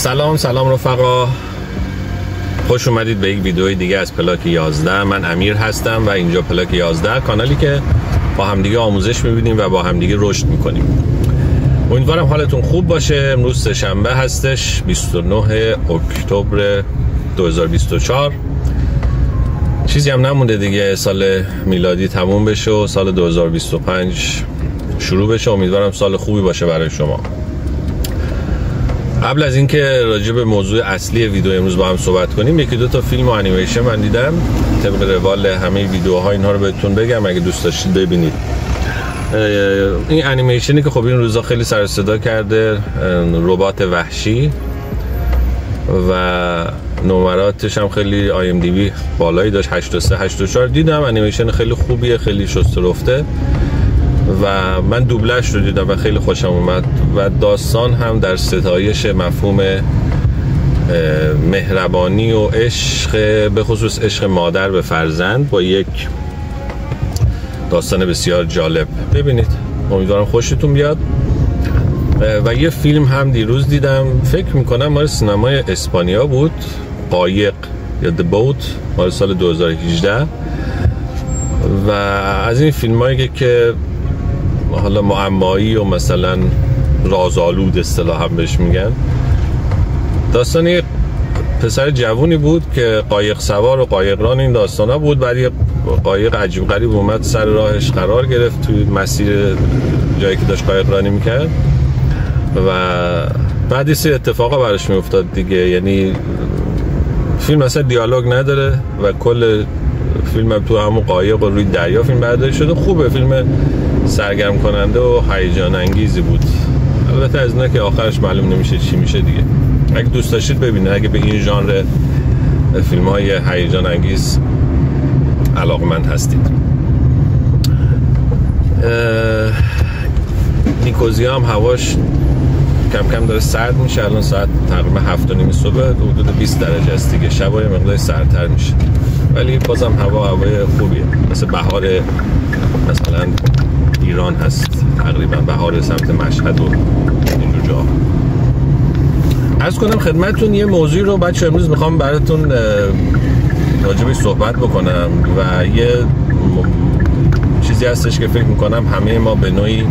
سلام رفقا، خوش اومدید به یک ویدیوی دیگه از پلاک 11. من امیر هستم و اینجا پلاک 11 کانالی که با همدیگه آموزش میبینیم و با همدیگه رشد میکنیم. امیدوارم حالتون خوب باشه. امروز سه‌شنبه هستش 29 اکتبر 2024. چیزی هم نمونده دیگه سال میلادی تموم بشه و سال 2025 شروع بشه. امیدوارم سال خوبی باشه برای شما. قبل از اینکه راجع به موضوع اصلی ویدیو امروز با هم صحبت کنیم، یکی دو تا فیلم و انیمیشن من دیدم. طبق روال همه ویدیوها اینها رو بهتون بگم اگه دوست داشتید ببینید. این انیمیشنی که خب این روزا خیلی سر و صدا کرده، ربات وحشی و نمراتش هم خیلی IMDb بالایی داشت، 83-84. دیدم انیمیشن خیلی خوبیه، خیلی شسته رفته و من دوبلش رو دیدم و خیلی خوشم اومد و داستان هم در ستایش مفهوم مهربانی و عشق، به خصوص عشق مادر به فرزند، با یک داستان بسیار جالب. ببینید، امیدوارم خوشتون بیاد. و یه فیلم هم دیروز دیدم، فکر میکنم مال سینمای اسپانیا بود، قایق یا The Boat، مال سال 2018 و از این فیلم هایی که حالا معمایی و مثلا رازآلود اصطلاحاً بهش میگن. داستان یک پسر جوونی بود که قایق سوار و قایقران این داستانا بود. بعد یه قایق عجیب غریب اومد سر راهش قرار گرفت توی مسیر جایی که داشت قایقرانی میکرد و بعد یه سری اتفاقا براش میافتاد دیگه. یعنی فیلم اصلا دیالوگ نداره و کل فیلم هم تو همون قایق و روی دریا فیلم برداری شده. خوبه، فیلم سرگرم کننده و هیجان انگیزی بود. البته از اینا که آخرش معلوم نمیشه چی میشه دیگه. اگه دوست داشتید ببینید، اگه به این ژانر فیلم های هیجان انگیز علاقمند هستید. نیکوزیا هم هواش کم کم داره سرد میشه. الان ساعت تقریبا 7:30 صبح، حدود 20 درجه است دیگه. شبای مقدار سردتر میشه ولی بازم هوای خوبیه، مثل بهار مثلا ایران هست، تقریبا بهار سمت مشهد و اینجور جا. عرض کنم خدمتتون یه موضوعی رو بچه امروز میخوام براتون راجبش صحبت بکنم و یه چیزی هستش که فکر میکنم همه ما به نوعی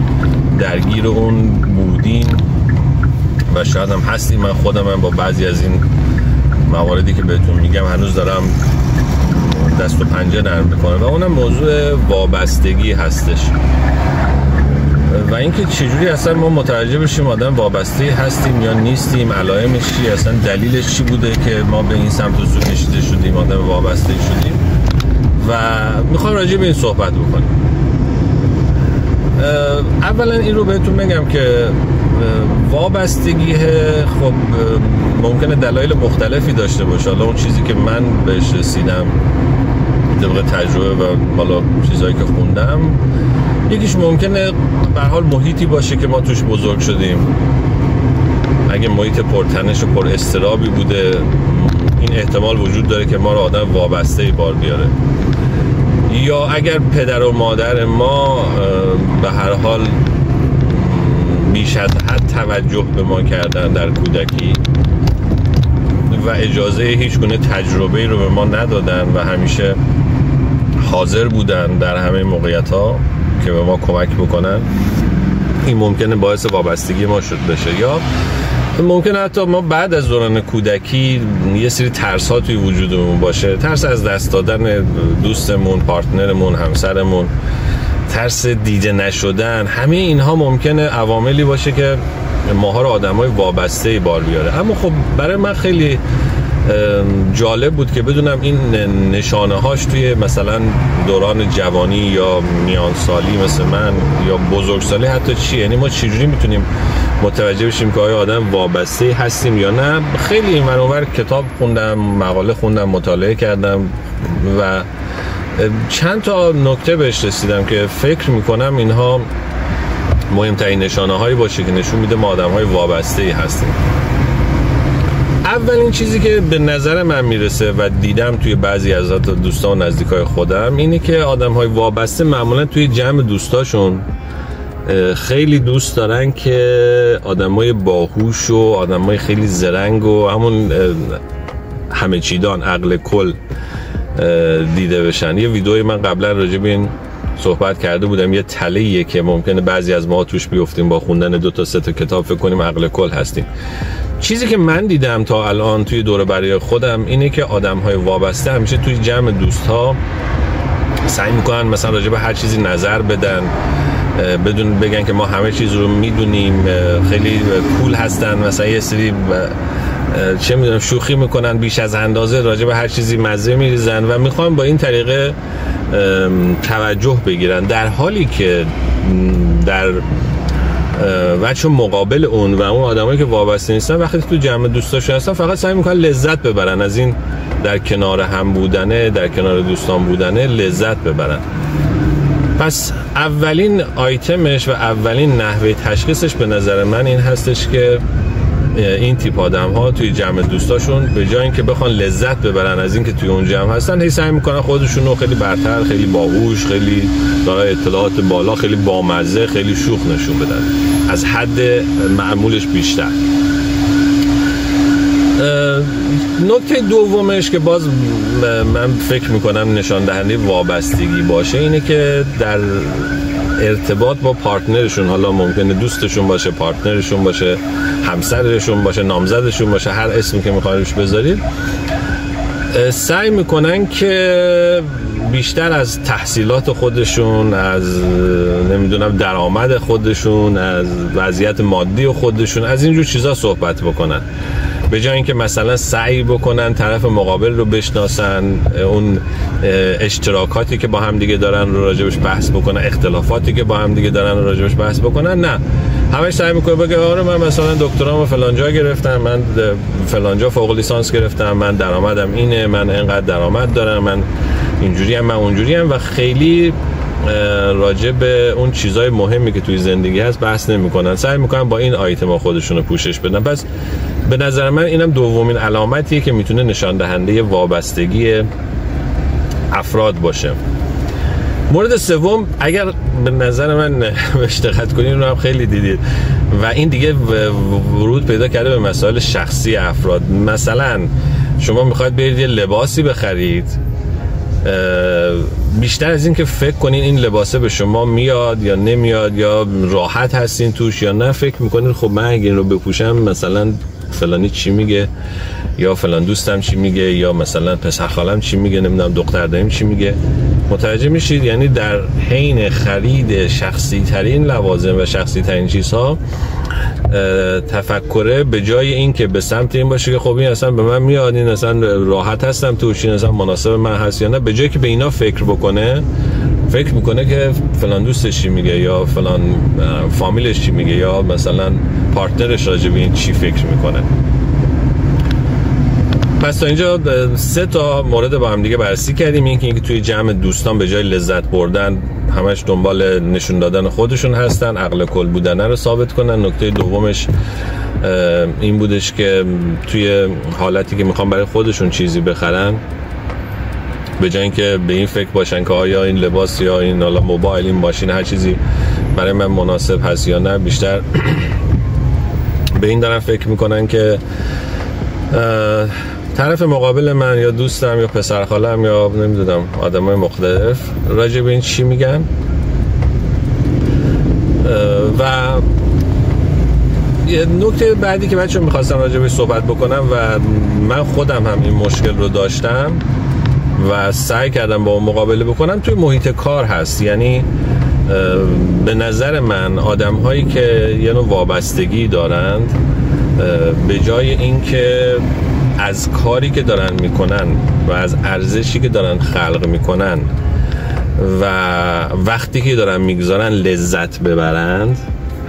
درگیر اون بودیم و شاید هم هستیم. من خودم با بعضی از این مواردی که بهتون میگم هنوز دارم دست و پنجه نرم میکنه و اونم موضوع وابستگی هستش و اینکه چجوری اصلا ما متوجه بشیم آدم وابسته هستیم یا نیستیم، علائمش چی، اصلا دلیلش چی بوده که ما به این سمت و سو کشیده شدیم، آدم وابسته شدیم و میخوام راجع به این صحبت بکنیم. اولا این رو بهتون بگم که وابستگی خب ممکنه دلایل مختلفی داشته باشه. حالا اون چیزی که من بهش رسیدم طبق تجربه و حالا چیزایی که خوندم، یکیش ممکنه به حال محیطی باشه که ما توش بزرگ شدیم. اگه محیط پرتنش و پر اضطرابی بوده، این احتمال وجود داره که ما رو آدم وابسته بار بیاره. یا اگر پدر و مادر ما به هر حال بیش از حد توجه به ما کردن در کودکی و اجازه هیچ گونه تجربه رو به ما ندادن و همیشه حاضر بودن در همه موقعیت‌ها که به ما کمک بکنن، این ممکنه باعث وابستگی ما شد بشه. یا ممکنه حتی ما بعد از دوران کودکی یه سری ترس ها توی وجودمون باشه، ترس از دست دادن دوستمون، پارتنرمون، همسرمون، ترس دیده نشدن. همه اینها ممکنه عواملی باشه که ماها رو آدمای وابسته بار بیاره. اما خب برای من خیلی جالب بود که بدونم این نشانه هاش توی مثلا دوران جوانی یا میانسالی مثل من یا بزرگسالی حتی چیه. یعنی ما چجوری میتونیم متوجه بشیم که آیا آدم وابسته هستیم یا نه. خیلی این منور کتاب خوندم، مقاله خوندم، مطالعه کردم و چند تا نکته بهش رسیدم که فکر میکنم اینها مهمترین نشانه هایی باشه که نشون میده ما آدم های وابسته هستیم. اولین چیزی که به نظر من میرسه و دیدم توی بعضی از دوستان و نزدیکای خودم اینه که آدم های وابسته معمولا توی جمع دوستاشون خیلی دوست دارن که آدمای باهوش و آدمای خیلی زرنگ و همون همه چیدان عقل کل دیده بشن. یه ویدئوی من قبلا راجع به این صحبت کرده بودم، یه تله‌ایه که ممکنه بعضی از ما توش بیفتیم با خوندن 2 تا 3 تا کتاب فکر کنیم عقل کل هستیم. چیزی که من دیدم تا الان توی دور برای خودم اینه که آدم‌های وابسته همیشه توی جمع دوست‌ها سعی میکنن مثلا راجع به هر چیزی نظر بدن، بدون بگن که ما همه چیز رو میدونیم، خیلی کول هستن، مثلا یه سری چه میدونم شوخی میکنن بیش از اندازه، راجع به هر چیزی مزه میریزن و میخوان با این طریقه توجه بگیرن، در حالی که در وجه مقابل اون و اون آدمایی که وابسته نیستن وقتی تو جمع دوستاشون هستن فقط سعی میکنن لذت ببرن از این در کنار هم بودنه، در کنار دوستان بودنه لذت ببرن. پس اولین آیتمش و اولین نحوه تشخیصش به نظر من این هستش که این تیپ آدم ها توی جمع دوستاشون به جای اینکه بخوان لذت ببرن از این که توی اون جمع هستن، هی سعی میکنن خودشون رو خیلی برتر، خیلی باهوش، خیلی دارای اطلاعات بالا، خیلی بامزه، خیلی شوخ نشون بدن، از حد معمولش بیشتر. نکته دومش که باز من فکر میکنم نشان دهنده وابستگی باشه اینه که در ارتباط با پارتنرشون، حالا ممکنه دوستشون باشه، پارتنرشون باشه، همسرشون باشه، نامزدشون باشه، هر اسمی که میخواین روش بذارید، سعی میکنن که بیشتر از تحصیلات خودشون، از نمیدونم درآمد خودشون، از وضعیت مادی خودشون، از اینجور چیزا صحبت بکنن، به جای اینکه مثلا سعی بکنن طرف مقابل رو بشناسن، اون اشتراکاتی که با هم دیگه دارن رو راجبش بحث بکنن، اختلافاتی که با هم دیگه دارن رو راجبش بحث بکنن، نه، همش سعی میکنه بگه آره من مثلا دکترامو فلان جا گرفتم، من فلان جا فوق لیسانس گرفتم، من درآمدم اینه، من اینقدر درآمد دارم، من اینجوری ام، من اونجوری ام، و خیلی راجع به اون چیزای مهمی که توی زندگی هست بحث نمی‌کنن، سعی می‌کنن با این آیتما خودشون رو پوشش بدن. پس به نظر من اینم دومین علامتیه که میتونه نشان دهنده وابستگی افراد باشه. مورد سوم، اگر به نظر من بهش دقت کنید، رو هم خیلی دیدید و این دیگه ورود پیدا کرده به مسائل شخصی افراد. مثلا شما میخواید برید یه لباسی بخرید، بیشتر از این که فکر کنین این لباسه به شما میاد یا نمیاد، یا راحت هستین توش یا نه، فکر میکنین خب من اگه این رو بپوشم مثلا فلانی چی میگه، یا فلان دوستم چی میگه، یا مثلا پسر خالم چی میگه، نمیدونم دختر داییم چی میگه. متوجه میشید؟ یعنی در حین خرید شخصی ترین لوازم و شخصی ترین چیزها تفکره به جای این که به سمت این باشه که خب این اصلا به من میاد، این اصلا راحت هستم توش، این اصلا مناسب من هست یا نه، به جای که به اینا فکر بکنه، فکر میکنه که فلان دوستش چی میگه، یا فلان فامیلش چی میگه، یا مثلا پارتنرش راجع به این چی فکر میکنه. پس تا اینجا 3 تا مورد با هم دیگه بررسی کردیم. اینکه توی جمع دوستان به جای لذت بردن همش دنبال نشون دادن خودشون هستن، عقل کل بودن رو ثابت کنن. نکته دومش این بودش که توی حالتی که میخوان برای خودشون چیزی بخرن، به جای اینکه به این فکر باشن که آیا این لباس یا این حالا موبایل، این ماشین، هر چیزی برای من مناسب هست یا نه، بیشتر به این دارن فکر میکنن که طرف مقابل من یا دوستم یا پسر خالم یا نمیدونم آدمای مختلف راجع به این چی میگن. و یه نکته بعدی که بچه‌ها می‌خواستم راجع به صحبت بکنم و من خودم هم این مشکل رو داشتم و سعی کردم با اون مقابله بکنم، توی محیط کار هست. یعنی به نظر من آدم‌هایی که یه نوع وابستگی دارند، به جای اینکه از کاری که دارن میکنن و از ارزشی که دارن خلق میکنن و وقتی که دارن میگذارن لذت ببرند،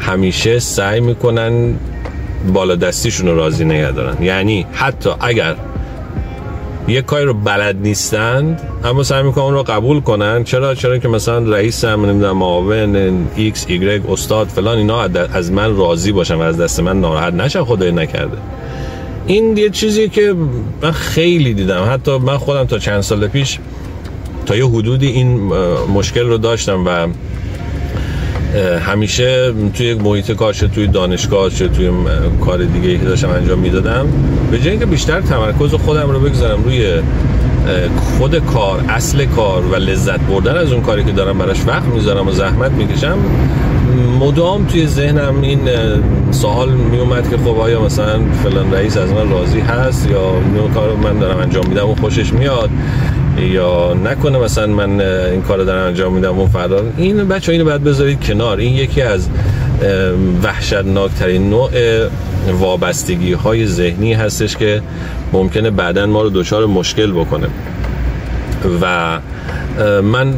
همیشه سعی میکنن بالا دستیشون رو راضی نگه دارن. یعنی حتی اگر یک کاری رو بلد نیستند، اما سعی میکنن اون رو قبول کنن. چرا که مثلا رئیسم، نمیدونم معاون ایکس ایگرگ، استاد فلان، اینا از من راضی باشن و از دست من ناراحت نشن، خدای نکرده. این یه چیزی که من خیلی دیدم، حتی من خودم تا چند سال پیش تا یه حدودی این مشکل رو داشتم و همیشه توی یک محیط کار، چه توی دانشگاه چه توی کار دیگه که داشتم انجام میدادم، به جای اینکه بیشتر تمرکز خودم رو بگذارم روی خود کار، اصل کار و لذت بردن از اون کاری که دارم براش وقت میذارم و زحمت میکشم، مدام توی ذهنم این سوال میومد که خب آیا مثلا فلان رئیس از من راضی هست، یا این کارو من دارم انجام میدم و خوشش میاد، یا نکنه مثلا من این کارو دارم انجام میدم و فردا این بچه‌ها اینو باید بذارید کنار. این یکی از وحشتناکترین نوع وابستگی های ذهنی هستش که ممکنه بعداً ما رو دچار مشکل بکنه و من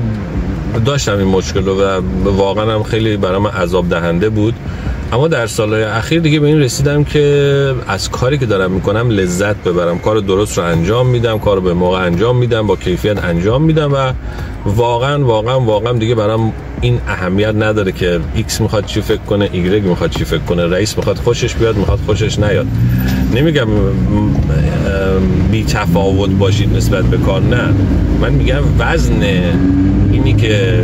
داشتم این مشکل رو و واقعا هم خیلی برام عذاب دهنده بود. اما در سالهای اخیر دیگه به این رسیدم که از کاری که دارم میکنم لذت ببرم، کار درست رو انجام میدم، کار رو به موقع انجام میدم، با کیفیت انجام میدم و واقعا دیگه برام این اهمیت نداره که ایکس میخواد چی فکر کنه، ایگرگ میخواد چی فکر کنه، رئیس میخواد خوشش بیاد، میخواد خوشش نیاد. نمیگم بی تفاوت باشید نسبت به کار، نه، من میگم وزن اینی که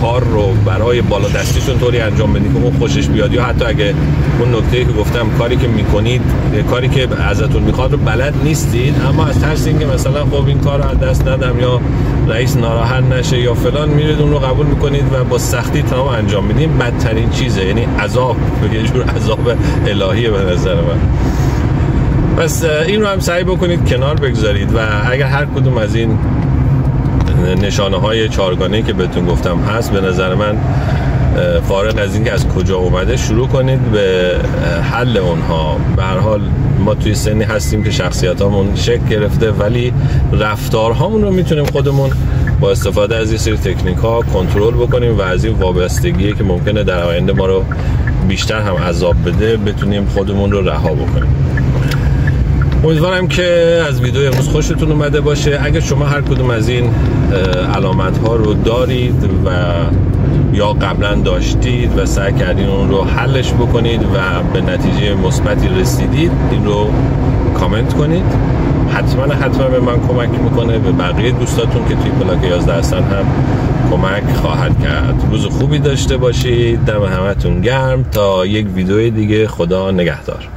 کار رو برای بالا دستیتون طوری انجام بدید که اون خوشش بیاد، یا حتی اگه اون نکته‌ای که گفتم کاری که میکنید، کاری که ازتون میخواد رو بلد نیستید، اما از ترس اینکه مثلا خب این کار رو از دست ندم یا رئیس ناراحت نشه یا فلان، میرید اون رو قبول میکنید و با سختی تمام انجام میدید. بدترین چیزه، یعنی عذاب، یه جور عذاب الهیه به نظر من. پس این رو هم سعی بکنید کنار بگذارید و اگر هر کدوم از این نشانه های چارگانه‌ای که بهتون گفتم هست، به نظر من فارغ از اینکه از کجا اومده شروع کنید به حل اونها. به هر حال ما توی سنی هستیم که شخصیتامون شکل گرفته، ولی رفتارهامون رو میتونیم خودمون با استفاده از این سری تکنیک ها کنترل بکنیم و از این وابستگی که ممکنه در آینده ما رو بیشتر هم عذاب بده بتونیم خودمون رو رها بکنیم. امیدوارم که از ویدیو امروز خوشتون اومده باشه. اگر شما هر کدوم از این علامت ها رو دارید و یا قبلا داشتید و سعی کردین اون رو حلش بکنید و به نتیجه مثبتی رسیدید، این رو کامنت کنید. حتما به من کمک میکنه، به بقیه دوستاتون که توی بلاک 11 هستن هم کمک خواهد کرد. روز خوبی داشته باشید، دم همتون گرم، تا یک ویدیو دیگه، خدا نگهدار.